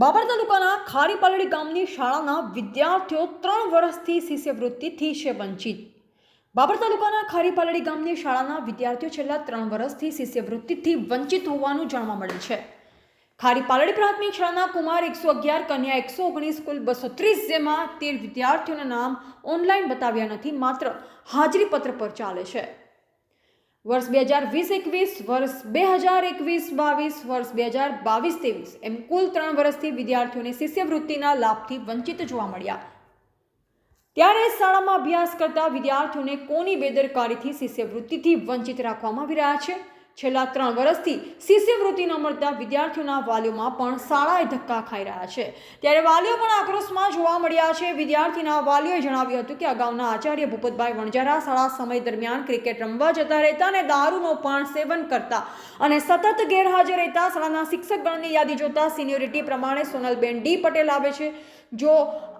બાબર તાલુકાના ખારીપાલડી ગામની શાળાના વિદ્યાર્થીઓ 3 વર્ષથી શિષ્યવૃત્તિથી છે વંચિત। બાબર તાલુકાના ખારીપાલડી ગામની શાળાના વિદ્યાર્થીઓ છેલ્લા 3 વર્ષથી શિષ્યવૃત્તિથી વંચિત હોવાનું જાણવા મળે છે। ખારીપાલડી પ્રાથમિક શાળાના કુમાર 111, કન્યા 119, કુલ 230 જેમાં 13 વિદ્યાર્થીઓના નામ ઓનલાઈન બતાવ્યા નથી, માત્ર હાજરી પત્ર પર ચાલે છે। वर्ष 2020-21, वर्ष 2021-22, वर्ष 2022-23 एम कुल 3 वर्षથી વિદ્યાર્થીઓને શિષ્યવૃત્તિના લાભથી વંચિત જોવા મળ્યા। ત્યારે શાળામાં અભ્યાસ કરતા વિદ્યાર્થીઓને કોની બેદરકારીથી શિષ્યવૃત્તિથી વંચિત રાખવામાં આવી રહ્યા છે। છેલ્લા 3 વર્ષથી શિષ્યવૃત્તિ ન મળતા વિદ્યાર્થીઓના વાલીઓમાં પણ શાળાએ ધક્કા ખાઈ રહ્યા છે। ત્યારે વાલીઓ પણ આક્રોશમાં જોવા મળ્યા છે। વિદ્યાર્થીના વાલીઓએ જણાવ્યું હતું કે અગાઉના આચાર્ય ભૂપતભાઈ વણજારા શાળા સમય દરમિયાન ક્રિકેટ રમવા જતા રહેતા અને દારૂનો પણ સેવન કરતા અને સતત ગેરહાજર રહેતા શાળાના શિક્ષકગણની યાદી જોતા સિનિયોરિટી પ્રમાણે સોનલબેન ડી પટેલ આવે છે। જો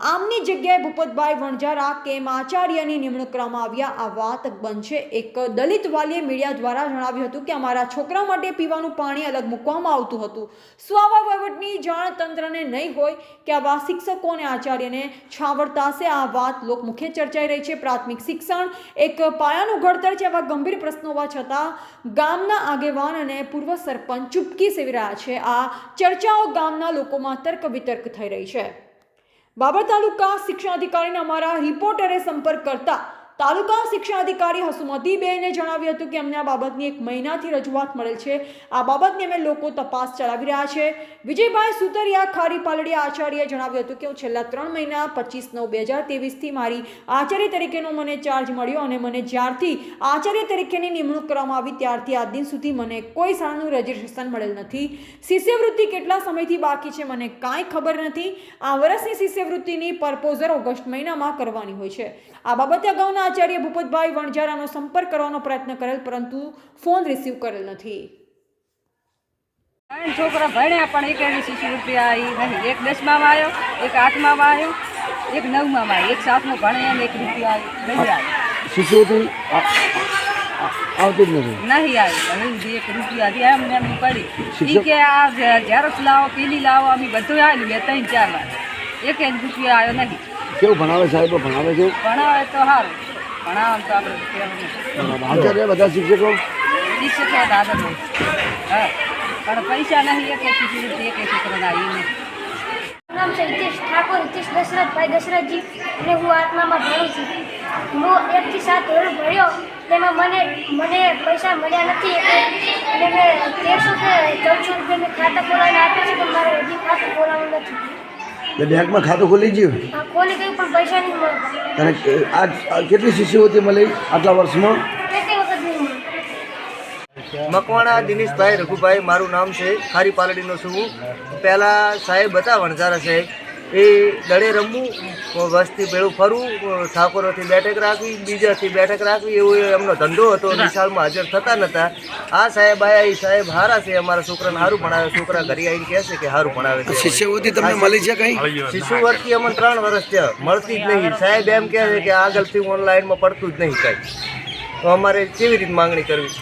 આમની જગ્યાએ ભૂપતભાઈ વણજારા કેમ આચાર્યની નિમણૂક કરવામાં આવ્યા, આ વાત બનશે। એક દલિત વાલીએ મીડિયા દ્વારા જણાવ્યું હતું કે અમારા છોકરા માટે પીવાનું પાણી અલગ મૂકવામાં આવતું હતું। શું આવા વહીવટની જાણ તંત્રને નહીં હોય કે આવા શિક્ષકો અને આચાર્યને છાવરતા હશે? આ વાત લોકમુખે ચર્ચાઈ રહી છે। પ્રાથમિક શિક્ષણ એક પાયાનું ઘડતર છે। આવા ગંભીર પ્રશ્નો હોવા છતાં ગામના આગેવાન અને પૂર્વ સરપંચ ચૂપકી સેવી રહ્યા છે। આ ચર્ચાઓ ગામના લોકોમાં તર્ક વિતર્ક થઈ રહી છે। બાબર તાલુકા શિક્ષણાધિકારીને અમારા રિપોર્ટરે સંપર્ક કરતા તાલુકા શિક્ષણાધિકારી હસુમતીબેને જણાવ્યું હતું કે અમને આ બાબતની 1 મહિનાથી રજૂઆત મળેલ છે। આ બાબતની અમે લોકો તપાસ ચલાવી રહ્યા છે। વિજયભાઈ સુતરિયા ખારીપાલડી આચાર્યએ જણાવ્યું હતું કે હું છેલ્લા 3 મહિના 25/9/2023થી મારી આચાર્ય તરીકેનો મને ચાર્જ મળ્યો અને મને જ્યારથી આચાર્ય તરીકેની નિમણૂક કરવામાં આવી ત્યારથી આજ દિન સુધી મને કોઈ શાળાનું રજિસ્ટ્રેશન મળેલ નથી। શિષ્યવૃત્તિ કેટલા સમયથી બાકી છે મને કાંઈ ખબર નથી। આ વર્ષની શિષ્યવૃત્તિની પ્રપોઝલ ઓગસ્ટ મહિનામાં કરવાની હોય છે। આ બાબતે અગાઉના આચાર્ય ભૂપતભાઈ વણજારાનો સંપર્ક કરવાનો પ્રયત્ન કરેલ, પરંતુ ફોન રિસીવ કરેલ નથી। છોકરા ભણ્યા પણ એક શિષ્યવૃત્તિ આવી નહીં। એક 10માં આવ્યો, એક 8માં આવ્યો, એક 9માં આવ્યો, એક 7માં ભણે અને 1 રૂપિયા આવ્યો શિષ્યવૃત્તિ આવતી જ નથી નહીં આવી। હવે 1 રૂપિયા હતી એમને એમ પડી ઈ કે આ ઝેરોક્ષ લાવો, પેલી લાવો, અમે બધું આવ્યું 2-4 વાર, 1 રૂપિયા આવ્યો નહીં। કેવું ભણાવે સાહેબો? ભણાવે છે? ભણાવે તો સારું, ભણાવે તો આપણે આચાર્ય બધા શિક્ષકો દાદા હોય। હા, પણ પૈસા નહીં, એક શિષ્યવૃત્તિ એક છોકરાને આવી નહીં। નામ છે હિતેશ ઠાકોર, હિતેશ દશરથભાઈ દશરથજી, અને હું 8મામાં ભણું છું। હું 1 થી 7 ધોરણ ભણ્યો, તેમાં મને પૈસા મળ્યા નથી અને મેં 1300 કે 1400 રૂપિયા મેં ખાતા ખોલાવીને આપ્યા છે, પણ મારે હજી ખાતું ખોલાવવું નથી। બેંકમાં ખાતું ખોલી ગયું? હા, ખોલી ગયું, પણ પૈસા નહીં મળતા। અને આ કેટલી શિષ્યવૃત્તિ મળી આટલા વર્ષમાં? કેટલી વખત નહીં મળે। મકવાણા દિનેશભાઈ રઘુભાઈ મારું નામ છે। ખારીપાલડીનો છું હું। પહેલાં સાહેબ હતા વણજારા સાહેબ, એ દડે રમવું, વસ્તી ભેળું ફરવું, ઠાકોરોથી બેઠક રાખવી, બીજાથી બેઠક રાખવી, એવો એમનો ધંધો હતો। નિશાળમાં હાજર થતા નહોતા। આ સાહેબ આયા, એ સાહેબ સારા છે, અમારા છોકરાને સારું ભણાવે। છોકરા ઘરે આવીને કહે છે કે સારું ભણાવે છે। શિષ્યવૃત્તિ તમને મળી છે કઈ? શિષ્યવૃત્તિ અમને 3 વર્ષ છે મળતી જ નહીં। સાહેબ એમ કહે છે કે આગળથી ઓનલાઈનમાં પડતું જ નહીં કાંઈ। તો અમારે કેવી રીતે માંગણી કરવી?